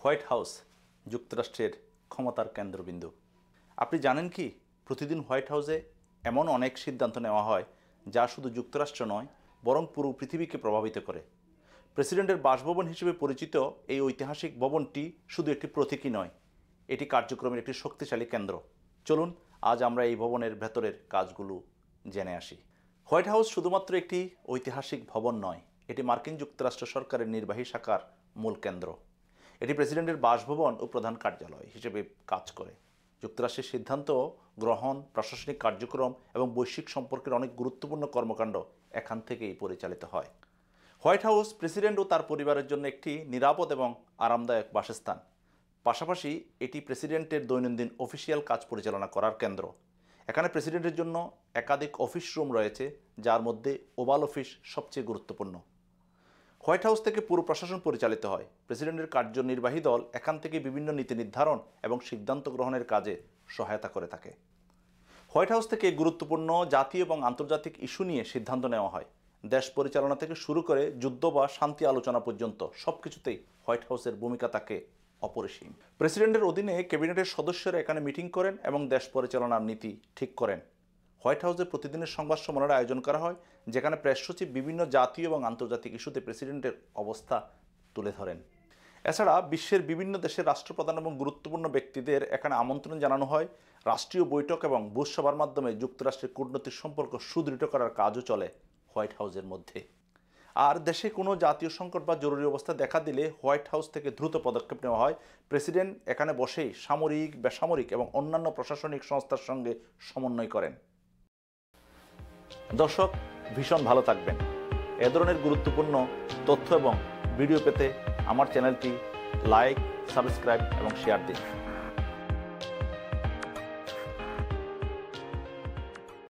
White house যুক্তরাষ্ট্রের ক্ষমতার কেন্দ্রবিন্দু। আপনি জানেন কি, প্রতিদিন হোয়াইট হাউসে এমন অনেক সিদ্ধান্ত নেওয়া হয় যা শুধু যুক্তরাষ্ট্র নয়, বরং পুরো পৃথিবীকে প্রভাবিত করে। প্রেসিডেন্টের বাসভবন হিসেবে পরিচিত এই ঐতিহাসিক ভবনটি শুধু একটি প্রতীকী নয়, এটি কার্যক্রমের একটি শক্তিশালী কেন্দ্র। চলুন আজ আমরা এই ভবনের ভেতরের কাজগুলো জেনে আসি। হোয়াইট হাউস শুধুমাত্র একটি ঐতিহাসিক ভবন নয়, এটি মার্কিন যুক্তরাষ্ট্র সরকারের নির্বাহী শাখার মূল কেন্দ্র। এটি প্রেসিডেন্টের বাসভবন ও প্রধান কার্যালয় হিসেবে কাজ করে। যুক্তরাষ্ট্রের সিদ্ধান্ত গ্রহণ, প্রশাসনিক কার্যক্রম এবং বৈশ্বিক সম্পর্কের অনেক গুরুত্বপূর্ণ কর্মকাণ্ড এখান থেকেই পরিচালিত হয়। হোয়াইট হাউস প্রেসিডেন্ট ও তার পরিবারের জন্য একটি নিরাপদ এবং আরামদায়ক বাসস্থান। পাশাপাশি এটি প্রেসিডেন্টের দৈনন্দিন অফিসিয়াল কাজ পরিচালনা করার কেন্দ্র। এখানে প্রেসিডেন্টের জন্য একাধিক অফিস রুম রয়েছে, যার মধ্যে ওভাল অফিস সবচেয়ে গুরুত্বপূর্ণ। হোয়াইট হাউস থেকে পুরো প্রশাসন পরিচালিত হয়। প্রেসিডেন্টের কার্যনির্বাহী দল এখান থেকে বিভিন্ন নীতি নির্ধারণ এবং সিদ্ধান্ত গ্রহণের কাজে সহায়তা করে থাকে। হোয়াইট হাউস থেকে গুরুত্বপূর্ণ জাতীয় এবং আন্তর্জাতিক ইস্যু নিয়ে সিদ্ধান্ত নেওয়া হয়। দেশ পরিচালনা থেকে শুরু করে যুদ্ধ বা শান্তি আলোচনা পর্যন্ত সবকিছুতেই হোয়াইট হাউসের ভূমিকা থাকে অপরিসীম। প্রেসিডেন্টের অধীনে ক্যাবিনেটের সদস্যরা এখানে মিটিং করেন এবং দেশ পরিচালনার নীতি ঠিক করেন। হোয়াইট হাউসে প্রতিদিনের সংবাদ সম্মেলনের আয়োজন করা হয়, যেখানে প্রেস সচিব বিভিন্ন জাতীয় এবং আন্তর্জাতিক ইস্যুতে প্রেসিডেন্টের অবস্থা তুলে ধরেন। এছাড়া বিশ্বের বিভিন্ন দেশের রাষ্ট্রপ্রধান এবং গুরুত্বপূর্ণ ব্যক্তিদের এখানে আমন্ত্রণ জানানো হয়। রাষ্ট্রীয় বৈঠক এবং ভোজসভার মাধ্যমে যুক্তরাষ্ট্রের কূটনৈতিক সম্পর্ক সুদৃঢ় করার কাজও চলে হোয়াইট হাউসের মধ্যে। আর দেশে কোনো জাতীয় সংকট বা জরুরি অবস্থা দেখা দিলে হোয়াইট হাউস থেকে দ্রুত পদক্ষেপ নেওয়া হয়। প্রেসিডেন্ট এখানে বসেই সামরিক, বেসামরিক এবং অন্যান্য প্রশাসনিক সংস্থার সঙ্গে সমন্বয় করেন। দর্শক, ভীষণ ভালো থাকবেন। এ ধরনের গুরুত্বপূর্ণ তথ্য এবং ভিডিও পেতে আমার চ্যানেলটি লাইক, সাবস্ক্রাইব এবং শেয়ার দিন।